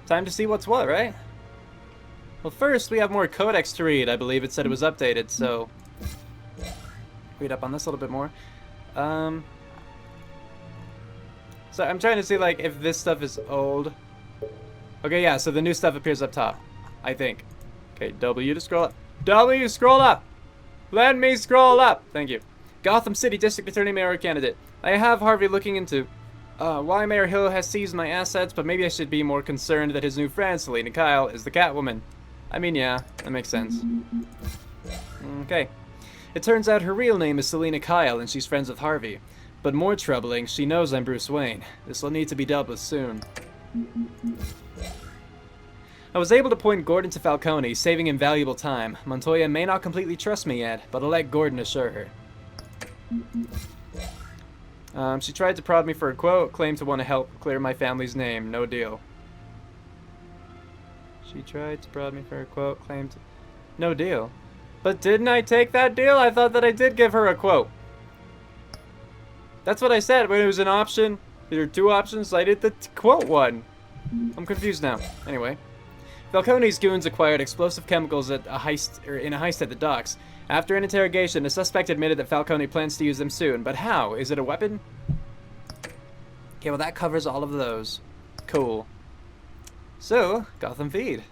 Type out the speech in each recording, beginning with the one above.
Time to see what's what, right? Well, first, we have more codex to read. I believe it said it was updated, so... read up on this a little bit more. So I'm trying to see, like, if this stuff is old. Okay, yeah, so the new stuff appears up top, I think. Okay, W to scroll up. W, scroll up! Let me scroll up! Thank you. Gotham City District Attorney Mayor candidate. I have Harvey looking into why Mayor Hill has seized my assets, but maybe I should be more concerned that his new friend, Selena Kyle, is the Catwoman. I mean, yeah, that makes sense. Okay. It turns out her real name is Selena Kyle, and she's friends with Harvey. But more troubling, she knows I'm Bruce Wayne. This will need to be dealt with soon. I was able to point Gordon to Falcone, saving him valuable time. Montoya may not completely trust me yet, but I'll let Gordon assure her. She tried to prod me for a quote, claimed to want to help clear my family's name. No deal. She tried to prod me for a quote, claimed... No deal. But didn't I take that deal? I thought that I did give her a quote. That's what I said when it was an option. There were two options, I did the quote one. I'm confused now. Anyway. Falcone's goons acquired explosive chemicals at in a heist at the docks. After an interrogation, the suspect admitted that Falcone plans to use them soon. But how? Is it a weapon? Okay, well that covers all of those. Cool. So, Gotham Feed.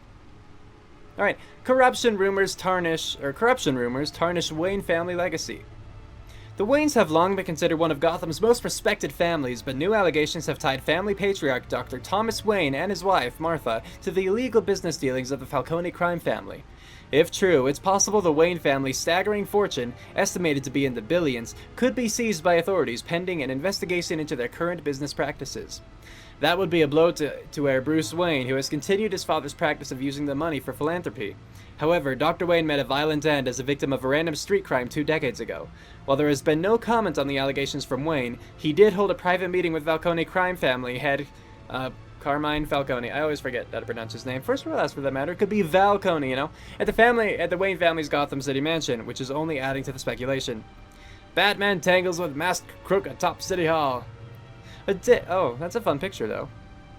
Alright, corruption rumors tarnish Wayne family legacy. The Waynes have long been considered one of Gotham's most respected families, but new allegations have tied family patriarch Dr. Thomas Wayne and his wife, Martha, to the illegal business dealings of the Falcone crime family. If true, it's possible the Wayne family's staggering fortune, estimated to be in the billions, could be seized by authorities pending an investigation into their current business practices. That would be a blow to heir Bruce Wayne, who has continued his father's practice of using the money for philanthropy. However, Dr. Wayne met a violent end as a victim of a random street crime 2 decades ago. While there has been no comment on the allegations from Wayne, he did hold a private meeting with Falcone crime family head, Carmine Falcone. I always forget how to pronounce his name. First or last, for that matter. It could be Falcone, you know? At the Wayne family's Gotham City mansion, which is only adding to the speculation. Batman tangles with masked crook atop City Hall. Oh, that's a fun picture, though.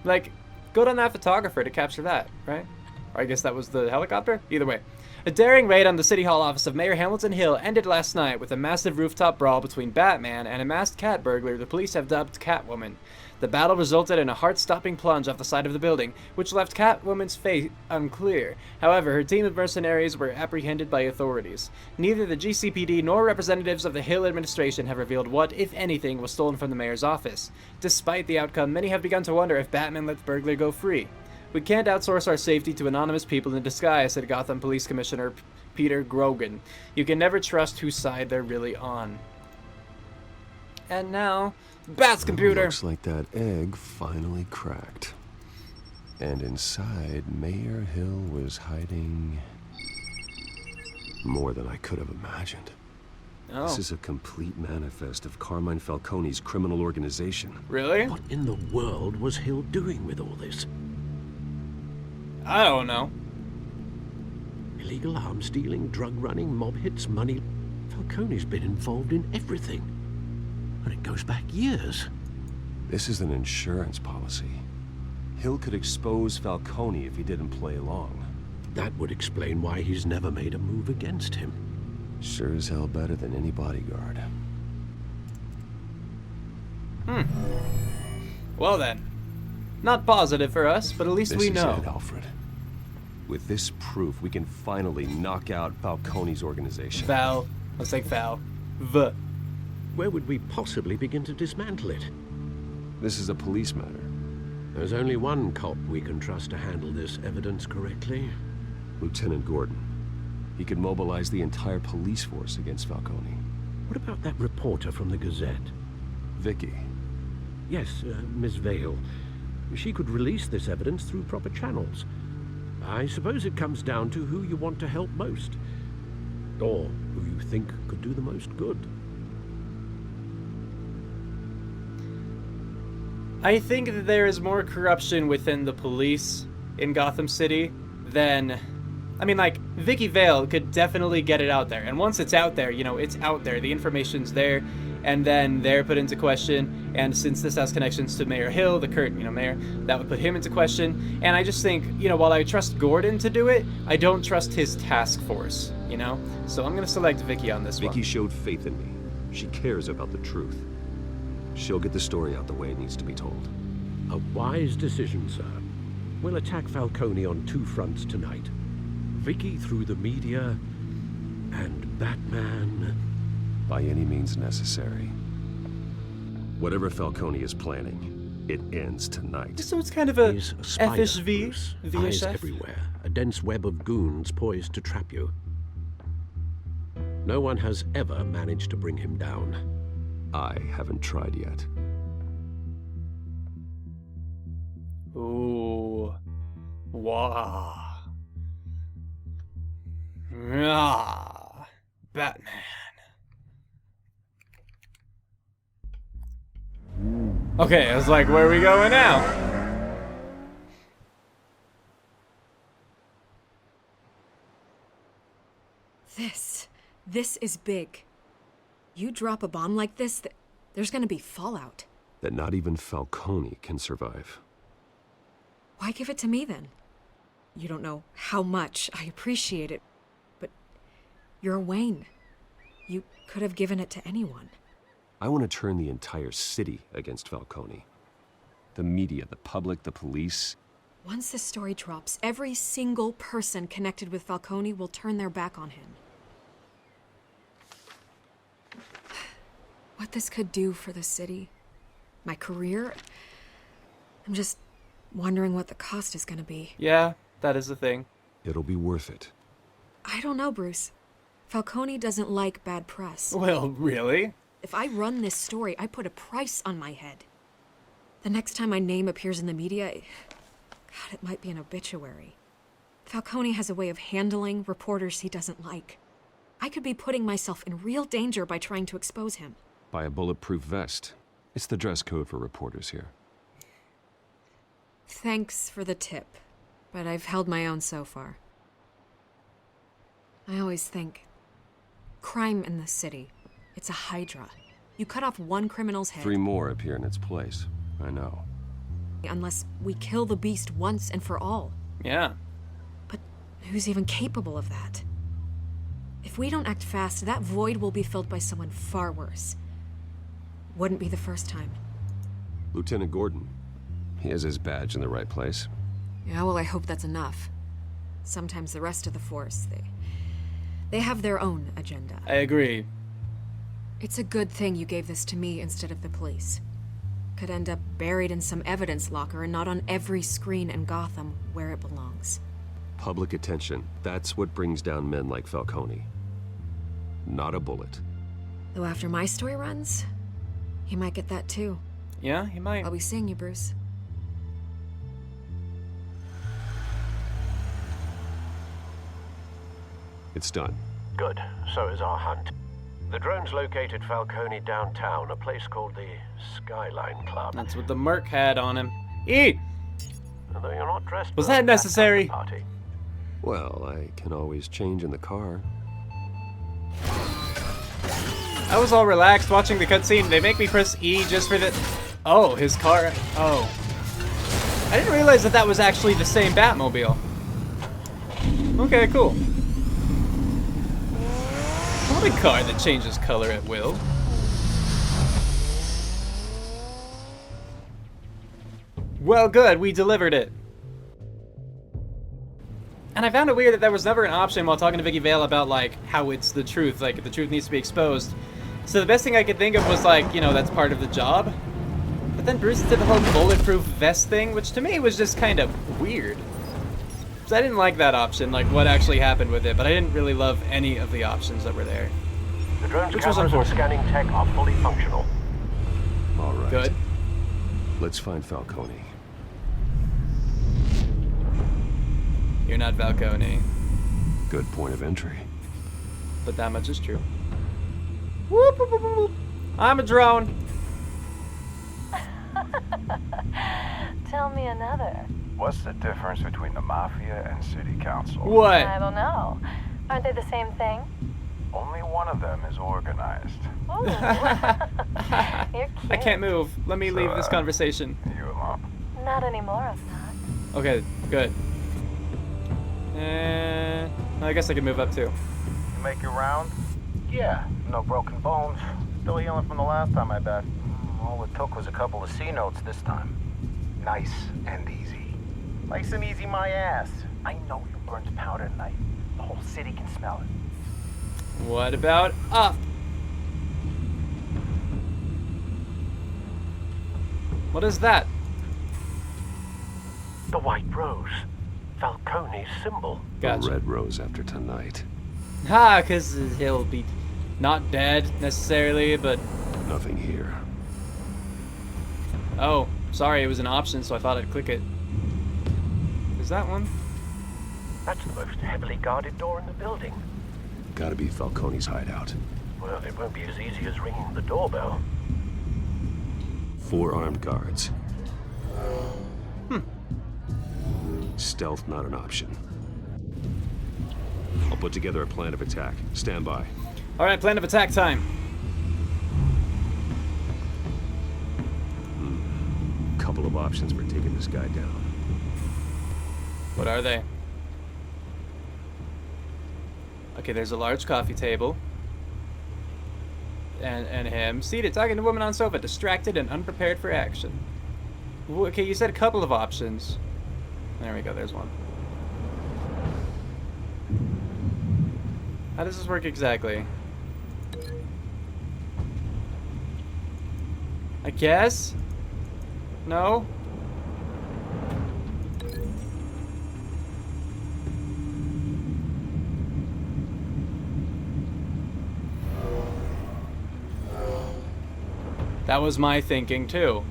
Like, good on that photographer to capture that, right? Or I guess that was the helicopter? Either way. A daring raid on the City Hall office of Mayor Hamilton Hill ended last night with a massive rooftop brawl between Batman and a masked cat burglar the police have dubbed Catwoman. The battle resulted in a heart-stopping plunge off the side of the building, which left Catwoman's fate unclear. However, her team of mercenaries were apprehended by authorities. Neither the GCPD nor representatives of the Hill administration have revealed what, if anything, was stolen from the mayor's office. Despite the outcome, many have begun to wonder if Batman let the burglar go free. We can't outsource our safety to anonymous people in disguise, said Gotham Police Commissioner Peter Grogan. You can never trust whose side they're really on. And now, Bat's computer! Looks like that egg finally cracked. And inside, Mayor Hill was hiding more than I could have imagined. Oh. This is a complete manifest of Carmine Falcone's criminal organization. Really? What in the world was Hill doing with all this? I don't know. Illegal arms dealing, drug running, mob hits, money. Falcone's been involved in everything. And it goes back years. This is an insurance policy. Hill could expose Falcone if he didn't play along. That would explain why he's never made a move against him. Sure as hell better than any bodyguard. Well then. Not positive for us, but at least we know. This is it, Alfred. With this proof, we can finally knock out Falcone's organization. Val. Let's take Val. V. Where would we possibly begin to dismantle it? This is a police matter. There's only one cop we can trust to handle this evidence correctly. Lieutenant Gordon. He could mobilize the entire police force against Falcone. What about that reporter from the Gazette? Vicky. Yes, Miss Vale. She could release this evidence through proper channels. I suppose it comes down to who you want to help most. Or who you think could do the most good. I think that there is more corruption within the police in Gotham City than... I mean, like, Vicky Vale could definitely get it out there. And once it's out there, you know, it's out there. The information's there. and then they're put into question. And since this has connections to Mayor Hill, the current, mayor, that would put him into question. And I just think, while I trust Gordon to do it, I don't trust his task force, So I'm gonna select Vicky on this one. Vicky showed faith in me. She cares about the truth. She'll get the story out the way it needs to be told. A wise decision, sir. We'll attack Falcone on 2 fronts tonight. Vicky through the media, and Batman... By any means necessary. Whatever Falcone is planning, it ends tonight. So it's kind of a He's a spider, FSV, Bruce. Eyes VHF. everywhere. A dense web of goons poised to trap you. No one has ever managed to bring him down. I haven't tried yet. Ooh. Wow. Ah. Batman. Okay, I was like, where are we going now? This is big. You drop a bomb like this, there's gonna be fallout. That not even Falcone can survive. Why give it to me then? You don't know how much I appreciate it, but you're Wayne. You could have given it to anyone. I want to turn the entire city against Falcone. The media, the public, the police. Once this story drops, every single person connected with Falcone will turn their back on him. What this could do for the city, my career, I'm just wondering what the cost is gonna be. Yeah, that is the thing. It'll be worth it. I don't know, Bruce. Falcone doesn't like bad press. Well, really? If I run this story, I put a price on my head. The next time my name appears in the media, God, it might be an obituary. Falcone has a way of handling reporters he doesn't like. I could be putting myself in real danger by trying to expose him. Buy a bulletproof vest. It's the dress code for reporters here. Thanks for the tip, but I've held my own so far. I always think, crime in the city, it's a hydra. You cut off one criminal's head. 3 more appear in its place. I know. Unless we kill the beast once and for all. Yeah. But who's even capable of that? If we don't act fast, that void will be filled by someone far worse. Wouldn't be the first time. Lieutenant Gordon. He has his badge in the right place. Yeah, well, I hope that's enough. Sometimes the rest of the force, they have their own agenda. I agree. It's a good thing you gave this to me instead of the police. Could end up buried in some evidence locker and not on every screen in Gotham where it belongs. Public attention. That's what brings down men like Falcone. Not a bullet. Though after my story runs, he might get that too. Yeah, he might. I'll be seeing you, Bruce. It's done. Good. So is our hunt. The drone's located Falcone downtown, a place called the Skyline Club. That's what the Merc had on him. E! Although you're not dressed Was for that necessary? kind of party. Well, I can always change in the car. I was all relaxed watching the cutscene. They make me press E just for the... Oh, his car... Oh. I didn't realize that was actually the same Batmobile. Okay, cool. Not a car that changes color at will. Well, good. We delivered it. And I found it weird that there was never an option while talking to Vicky Vale about, like, how it's the truth. Like, the truth needs to be exposed. So the best thing I could think of was, like, that's part of the job. But then Bruce did the whole bulletproof vest thing, which to me was just kind of weird. So I didn't like that option, like what actually happened with it, but I didn't really love any of the options that were there. The drone's Which was cameras and unfortunate. scanning tech are fully functional. All right. Good. Let's find Falcone. You're not Falcone, Good point of entry. but that much is true. Whoop, whoop, whoop, whoop. I'm a drone. Tell me another. What's the difference between the Mafia and City Council? What? I don't know. Aren't they the same thing? Only one of them is organized. Ooh. You're cute. I can't move. Let me leave this conversation. You alone? Not anymore, I'm not. Okay, good. And I guess I can move up too. You make your round? Yeah, no broken bones. Still healing from the last time, I bet. All it took was a couple of C notes this time. Nice and easy. Nice and easy, my ass. I know you burned powder tonight. The whole city can smell it. What about up? What is that? The white rose. Falcone's symbol. Gotcha. A red rose after tonight. Ha, because he'll be not dead necessarily, but... Nothing here. Oh, sorry, it was an option, so I thought I'd click it. Is that one? That's the most heavily guarded door in the building. Gotta be Falcone's hideout. Well, it won't be as easy as ringing the doorbell. 4 armed guards. Stealth not an option. I'll put together a plan of attack. Stand by. Alright, plan of attack time. Couple of options for taking this guy down. What are they? Okay, there's a large coffee table. And him. Seated, talking to a woman on sofa, distracted and unprepared for action. Okay, you said a couple of options. There we go, there's one. How does this work exactly? I guess? No? That was my thinking too.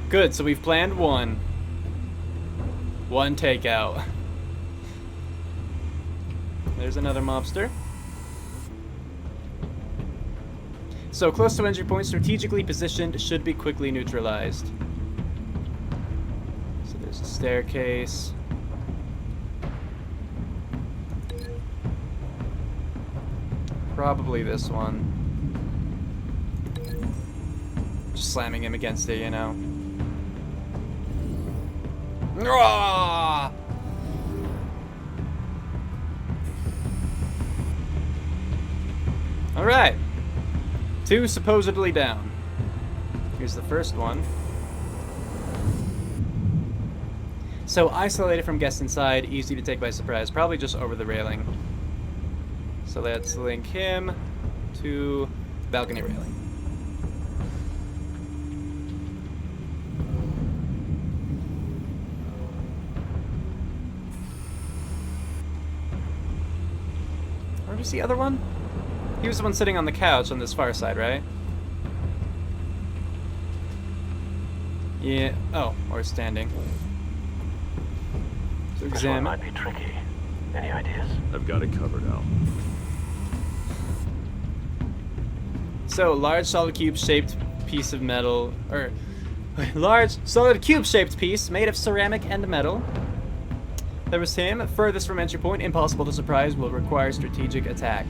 Good, so we've planned one. One takeout. There's another mobster. So close to entry point, strategically positioned, should be quickly neutralized. So there's a staircase. Probably this one. Just slamming him against it, you know. Alright. 2 supposedly down. Here's the first one. So isolated from guests inside, easy to take by surprise. Probably just over the railing. So let's link him to balcony railing. Where was the other one? He was the one sitting on the couch on this far side, right? Yeah. Oh, or standing. So This one examine. might be tricky. Any ideas? I've got it covered, Al. So, large solid cube-shaped piece of metal, or large solid cube-shaped piece made of ceramic and metal. There was him, furthest from entry point, impossible to surprise, will require strategic attack.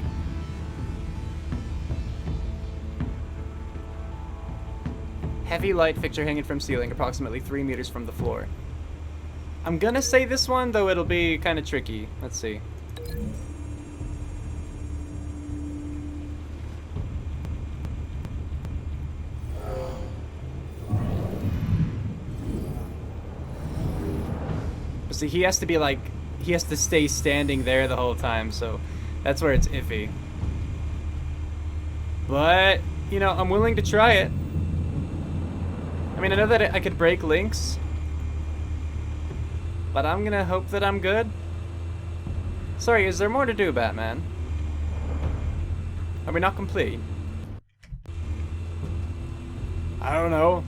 Heavy light fixture hanging from ceiling, approximately 3 meters from the floor. I'm gonna say this one, though it'll be kind of tricky. Let's see. See, he has to be like, he has to stay standing there the whole time, so that's where it's iffy. But, you know, I'm willing to try it. I mean, I know that I could break links, but I'm gonna hope that I'm good. Sorry, is there more to do, Batman? Are we not complete? I don't know.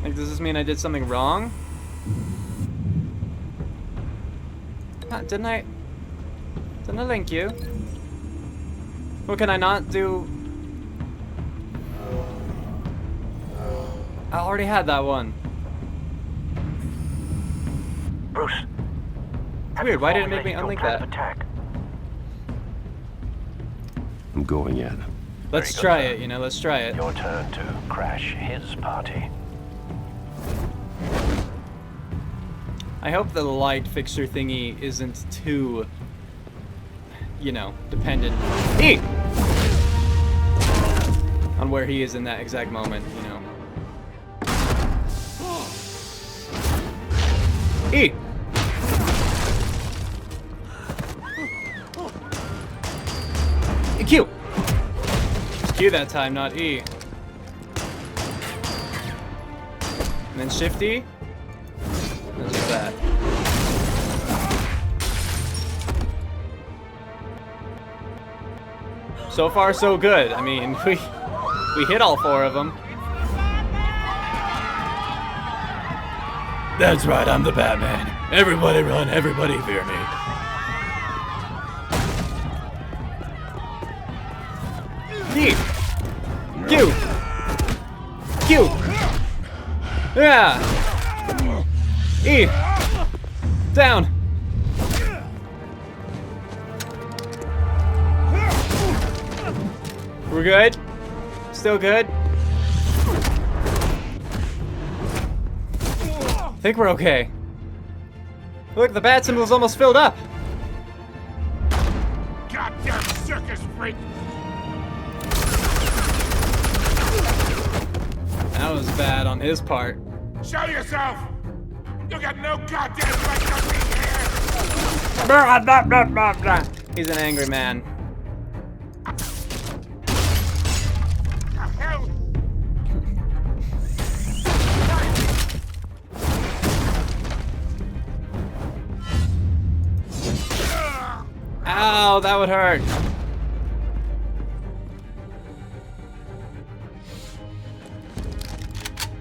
Like, does this mean I did something wrong? Didn't I link you? What can I not do? I already had that one. Bruce, Weird, why did it make me unlink that? I'm going in. Let's try it, you know, let's try it. Your turn to crash his party. I hope the light fixture thingy isn't too, you know, dependent on where he is in that exact moment, you know. Q! It's Q that time, not E. And then Shift E. And just that. So far, so good. I mean, we hit all 4 of them. That's right, I'm the Batman. Everybody run, everybody fear me. E. Q. Q. Yeah. E. Down. We're good? Still good? I think we're okay. Look, the bat symbol's almost filled up. Goddamn circus freak! That was bad on his part. Show yourself! You got no goddamn right to be here! He's an angry man. The hell? Ow, that would hurt.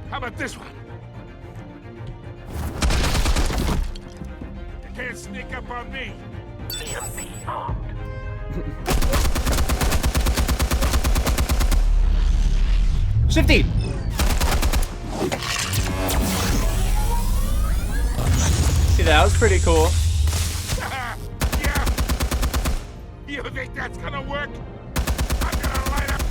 How about this one? You can't sneak up on me. EMP armed. Shifty! See, that was pretty cool. Yeah. You think that's gonna work? I'm gonna light up.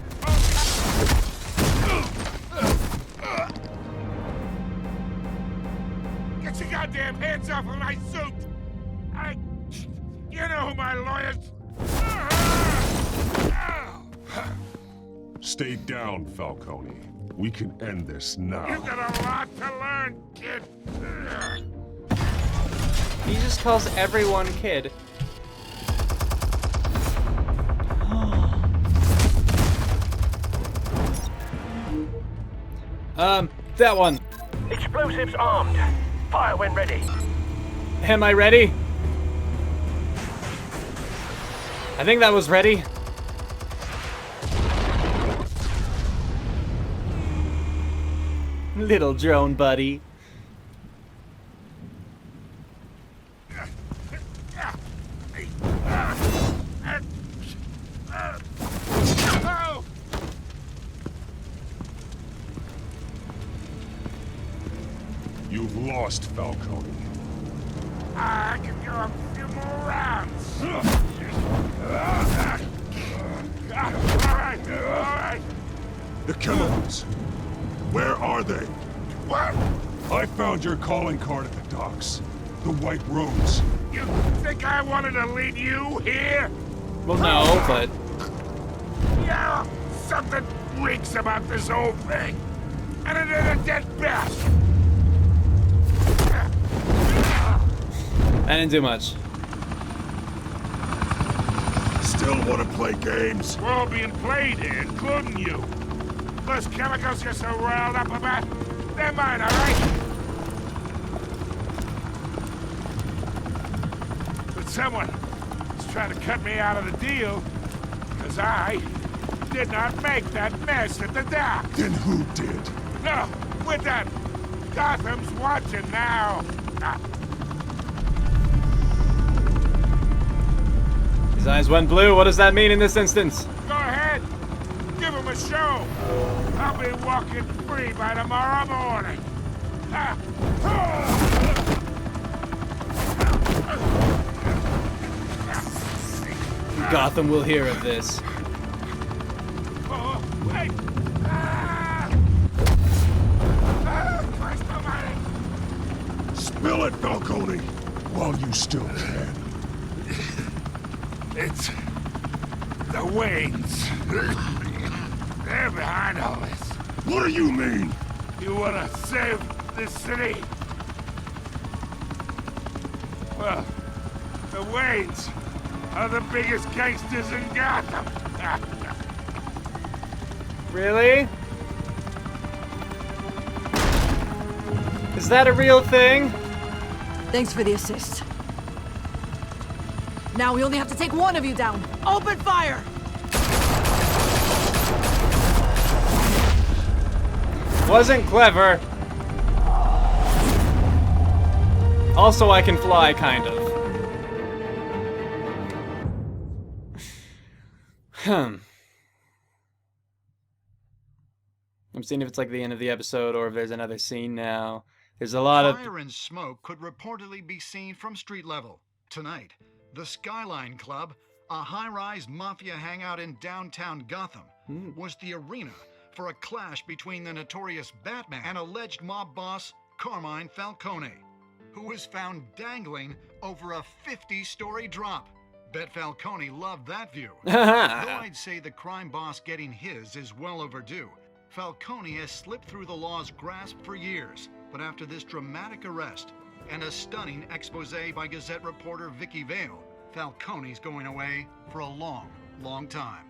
Get your goddamn hands off of my suit! You know who my lawyers. Stay down, Falcone. We can end this now. You've got a lot to learn, kid. He just calls everyone kid. That one. Explosives armed. Fire when ready. Am I ready? I think that was ready. Little drone buddy. You've lost, Falcone. I can go a few more rounds. All right. The chemicals. Where are they? What? I found your calling card at the docks. The White Rose. You think I wanted to lead you here? Well, no, but Yeah, something reeks about this whole thing. And it is a dead bat. I didn't do much. Still want to play games? We're all being played here, including you. Those chemicals you're so riled up about, they're mine, all right? But someone is trying to cut me out of the deal, because I did not make that mess at the dock. Then who did? No, we're done. Gotham's watching now. His eyes went blue. What does that mean in this instance? Go ahead. Give him a show. I'll be walking free by tomorrow morning. Gotham will hear of this. Oh, wait! Where's the money? Spill it, Falcone, while you still can. It's the Waynes. They're behind all this. What do you mean? You wanna save this city? Well, the Waynes are the biggest gangsters in Gotham. Really? Is that a real thing? Thanks for the assist. Now we only have to take one of you down. Open fire! Wasn't clever. Also, I can fly, kind of. I'm seeing if it's like the end of the episode or if there's another scene now. There's a lot of... Fire and smoke could reportedly be seen from street level. Tonight, the Skyline Club, a high-rise mafia hangout in downtown Gotham, was the arena for a clash between the notorious Batman and alleged mob boss Carmine Falcone, who was found dangling over a 50-story drop. Bet Falcone loved that view. Though I'd say the crime boss getting his is well overdue. Falcone has slipped through the law's grasp for years, but after this dramatic arrest and a stunning expose by Gazette reporter Vicky Vale, Falcone's going away for a long, long time.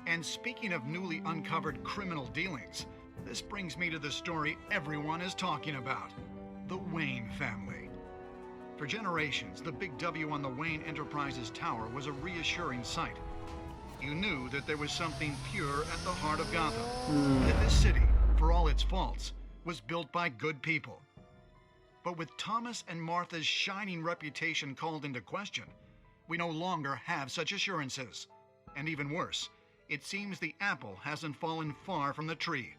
And speaking of newly uncovered criminal dealings, this brings me to the story everyone is talking about: the Wayne family. For generations, the big W on the Wayne Enterprises tower was a reassuring sight. You knew that there was something pure at the heart of Gotham. That this city, for all its faults, was built by good people. But with Thomas and Martha's shining reputation called into question, we no longer have such assurances. And even worse, it seems the apple hasn't fallen far from the tree.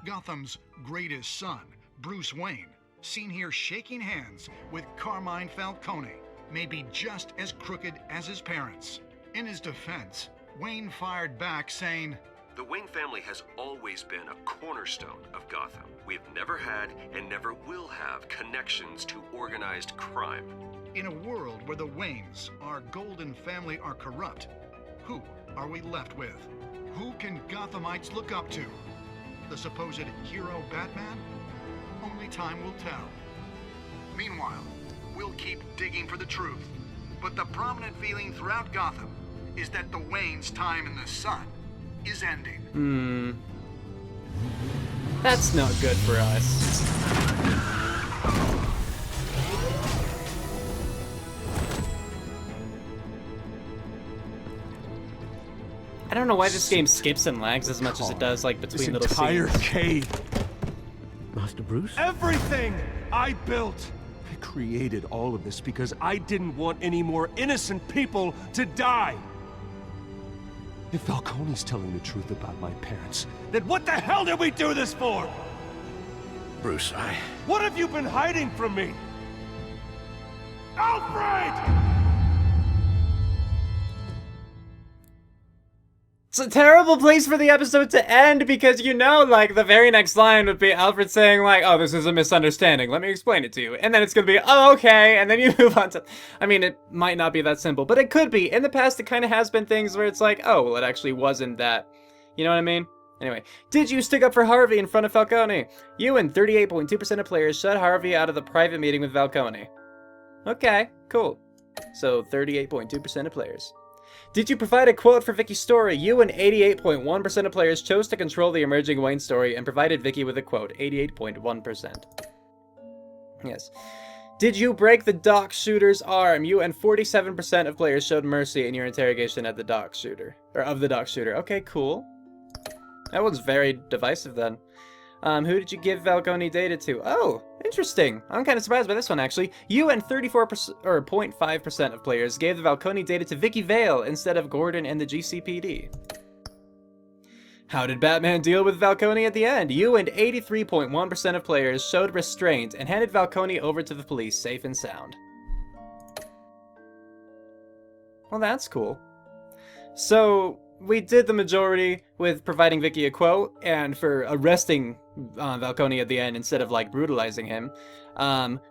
Gotham's greatest son, Bruce Wayne, seen here shaking hands with Carmine Falcone, may be just as crooked as his parents. In his defense, Wayne fired back saying, "The Wayne family has always been a cornerstone of Gotham. We have never had and never will have connections to organized crime." In a world where the Waynes, our golden family, are corrupt, who are we left with? Who can Gothamites look up to? The supposed hero Batman? Only time will tell. Meanwhile, we'll keep digging for the truth. But the prominent feeling throughout Gotham is that the Waynes' time in the sun is ending. That's not good for us. I don't know why this game skips and lags as much as it does, like, between little scenes. This entire cave. Master Bruce? Everything I built. I created all of this because I didn't want any more innocent people to die. If Falcone's telling the truth about my parents, then what the hell did we do this for? Bruce, What have you been hiding from me? Alfred! It's a terrible place for the episode to end because, you know, like, the very next line would be Alfred saying, like, "Oh, this is a misunderstanding. Let me explain it to you." And then it's gonna be, "Oh, okay." And then you move on to... I mean, it might not be that simple, but it could be. In the past, it kind of has been things where it's like, oh, well, it actually wasn't that. You know what I mean? Anyway, did you stick up for Harvey in front of Falcone? You and 38.2% of players shut Harvey out of the private meeting with Falcone. Okay, cool. So, 38.2% of players. Did you provide a quote for Vicky's story? You and 88.1% of players chose to control the emerging Wayne story and provided Vicky with a quote. 88.1%. Yes. Did you break the dock shooter's arm? You and 47% of players showed mercy in your interrogation at the dock shooter. Or of the dock shooter. Okay, cool. That one's very divisive then. Who did you give Falcone data to? Oh, interesting. I'm kind of surprised by this one, actually. You and 34% or 0.5% of players gave the Falcone data to Vicky Vale instead of Gordon and the GCPD. How did Batman deal with Falcone at the end? You and 83.1% of players showed restraint and handed Falcone over to the police safe and sound. Well, that's cool. So we did the majority with providing Vicky a quote and for arresting Falcone at the end instead of like brutalizing him.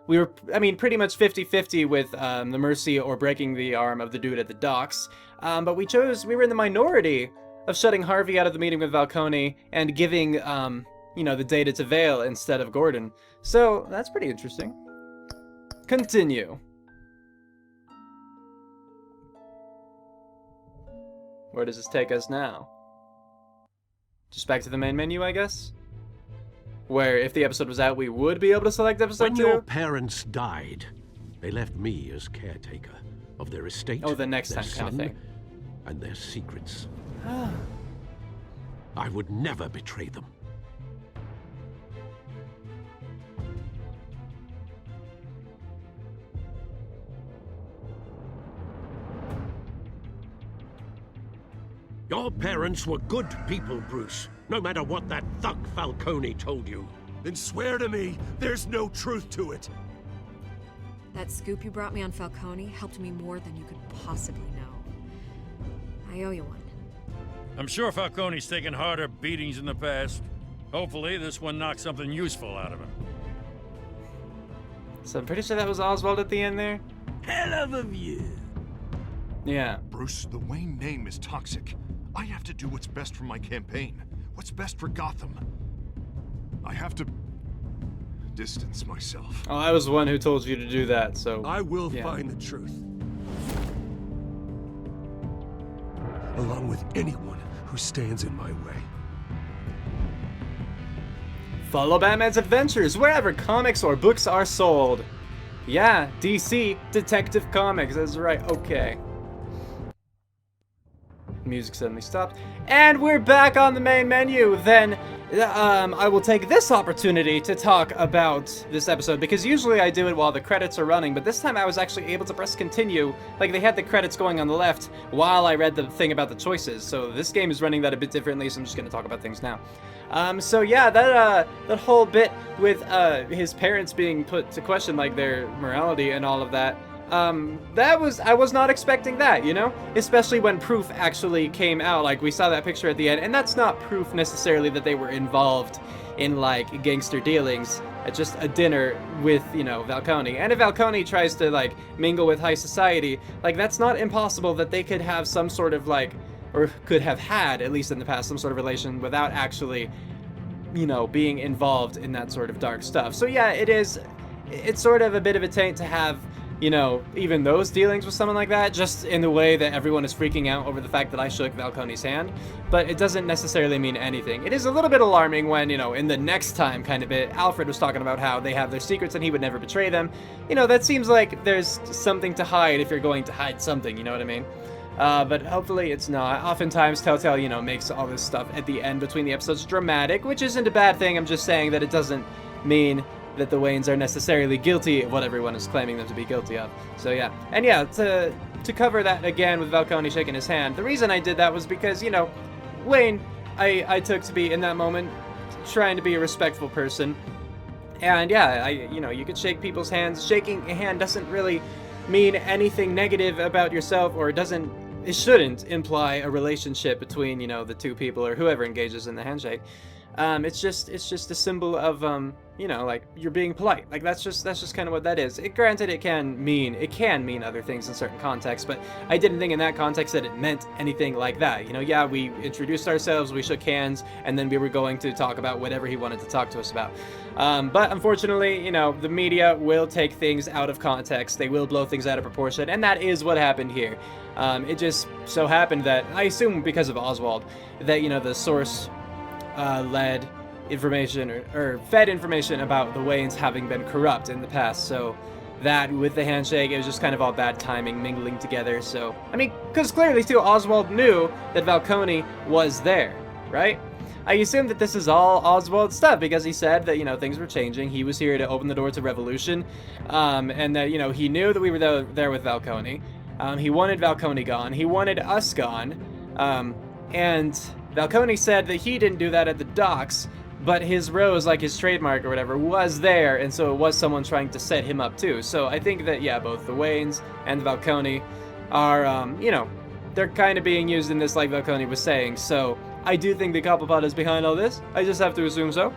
We were, I mean, pretty much 50-50 with the mercy or breaking the arm of the dude at the docks. But we were in the minority of shutting Harvey out of the meeting with Falcone and giving, the data to Vale instead of Gordon. So that's pretty interesting. Continue. Where does this take us now? Just back to the main menu, I guess? Where, if the episode was out, we would be able to select episode 2? When your parents died, they left me as caretaker of their estate, oh, the next their time son, kind of thing. And their secrets. I would never betray them. Your parents were good people, Bruce. No matter what that thug Falcone told you. Then swear to me there's no truth to it. That scoop you brought me on Falcone helped me more than you could possibly know. I owe you one. I'm sure Falcone's taken harder beatings in the past. Hopefully this one knocks something useful out of him. So I'm pretty sure that was Oswald at the end there. Hell of a view. Yeah. Bruce, the Wayne name is toxic. I have to do what's best for my campaign. What's best for Gotham. I have to distance myself. Oh, I was the one who told you to do that, so... I will find the truth. Along with anyone who stands in my way. Follow Batman's adventures wherever comics or books are sold. Yeah, DC Detective Comics, that's right, okay. Music suddenly stopped. And we're back on the main menu. Then I will take this opportunity to talk about this episode, because usually I do it while the credits are running, but this time I was actually able to press continue. Like, they had the credits going on the left while I read the thing about the choices, so this game is running that a bit differently, so I'm just going to talk about things now. So yeah, that whole bit with his parents being put to question, like their morality and all of that, I was not expecting that, you know? Especially when proof actually came out. Like, we saw that picture at the end, and that's not proof necessarily that they were involved in, like, gangster dealings at just a dinner with, Falcone. And if Falcone tries to, like, mingle with high society, like, that's not impossible that they could have some sort of, like, or could have had, at least in the past, some sort of relation without actually, being involved in that sort of dark stuff. So yeah, it's sort of a bit of a taint to have, even those dealings with someone like that, just in the way that everyone is freaking out over the fact that I shook Falcone's hand, but it doesn't necessarily mean anything. It is a little bit alarming when, in the next time kind of bit, Alfred was talking about how they have their secrets and he would never betray them. That seems like there's something to hide if you're going to hide something, you know what I mean? But hopefully it's not. Oftentimes Telltale, makes all this stuff at the end between the episodes dramatic, which isn't a bad thing. I'm just saying that it doesn't mean that the Waynes are necessarily guilty of what everyone is claiming them to be guilty of. So yeah. And yeah, to cover that again with Falcone shaking his hand, the reason I did that was because, Wayne, I took to be, in that moment, trying to be a respectful person. And yeah, you could shake people's hands. Shaking a hand doesn't really mean anything negative about yourself, or it shouldn't imply a relationship between, the two people or whoever engages in the handshake. It's just a symbol of, like, you're being polite. Like, that's just kind of what that is. Granted, it can mean other things in certain contexts, but I didn't think in that context that it meant anything like that. Yeah, we introduced ourselves, we shook hands, and then we were going to talk about whatever he wanted to talk to us about. But unfortunately, the media will take things out of context. They will blow things out of proportion, and that is what happened here. It just so happened that, I assume because of Oswald, that, the source led information or fed information about the Waynes having been corrupt in the past. So that with the handshake, it was just kind of all bad timing mingling together. So, I mean, because clearly too, Oswald knew that Falcone was there, right? I assume that this is all Oswald's stuff because he said that, things were changing. He was here to open the door to revolution. And that, he knew that we were there with Falcone. He wanted Falcone gone. He wanted us gone. And Falcone said that he didn't do that at the docks, but his rose, like his trademark or whatever, was there, and so it was someone trying to set him up too. So I think that, yeah, both the Waynes and Falcone are, they're kind of being used in this, like Falcone was saying. So I do think the Cobblepot is behind all this. I just have to assume so.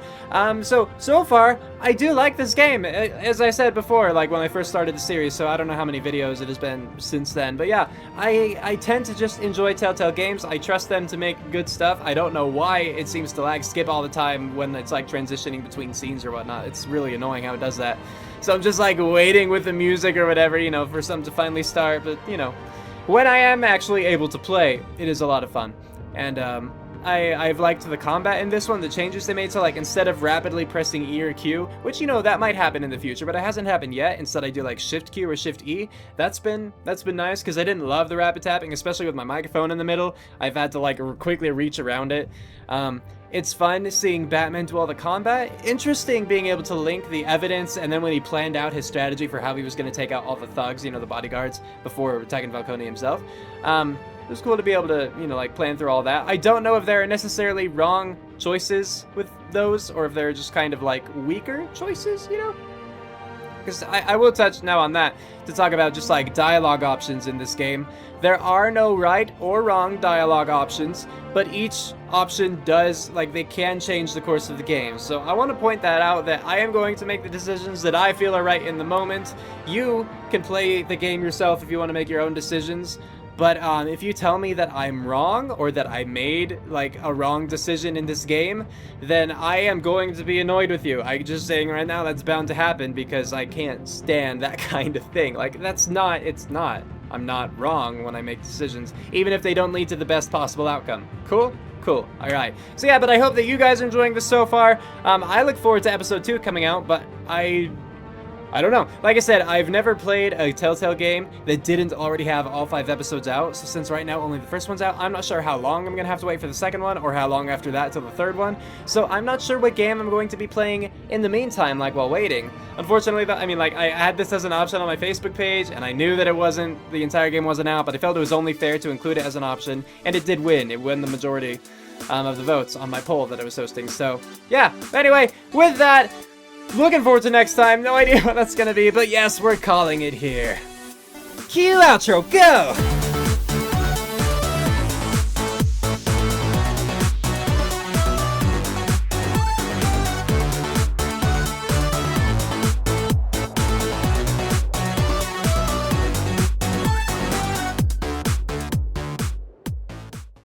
So far, I do like this game. As I said before, like when I first started the series, so I don't know how many videos it has been since then. But yeah, I tend to just enjoy Telltale games. I trust them to make good stuff. I don't know why it seems to lag skip all the time when it's like transitioning between scenes or whatnot. It's really annoying how it does that. So I'm just like waiting with the music or whatever, you know, for something to finally start. But, you know, when I am actually able to play, it is a lot of fun. And, I've liked the combat in this one, the changes they made. So like instead of rapidly pressing E or Q, which, you know, that might happen in the future, but it hasn't happened yet. Instead I do like Shift Q or Shift E. That's been nice, because I didn't love the rapid tapping, especially with my microphone in the middle. I've had to like quickly reach around it. It's fun seeing Batman do all the combat. Interesting being able to link the evidence, and then when he planned out his strategy for how he was going to take out all the thugs, you know, the bodyguards, before attacking Falcone himself. It was cool to be able to, you know, like plan through all that. I don't know if there are necessarily wrong choices with those, or if they're just kind of like weaker choices, you know? Because I will touch now on that to talk about just like dialogue options in this game. There are no right or wrong dialogue options, but each option does, like, they can change the course of the game. So I want to point that out, that I am going to make the decisions that I feel are right in the moment. You can play the game yourself if you want to make your own decisions. But if you tell me that I'm wrong, or that I made like a wrong decision in this game, then I am going to be annoyed with you. I'm just saying right now that's bound to happen, because I can't stand that kind of thing. Like, it's not. I'm not wrong when I make decisions, even if they don't lead to the best possible outcome. Cool? Cool. Alright. So yeah, but I hope that you guys are enjoying this so far. I look forward to episode 2 coming out, but I don't know. Like I said, I've never played a Telltale game that didn't already have all 5 episodes out. So since right now only the first one's out, I'm not sure how long I'm going to have to wait for the second one, or how long after that till the third one. So I'm not sure what game I'm going to be playing in the meantime, like while waiting. Unfortunately, I mean, like, I had this as an option on my Facebook page, and I knew that the entire game wasn't out, but I felt it was only fair to include it as an option, and it did win. It won the majority of the votes on my poll that I was hosting. So yeah, anyway, with that, looking forward to next time. No idea what that's gonna be, but yes, we're calling it here. Cue outro, go!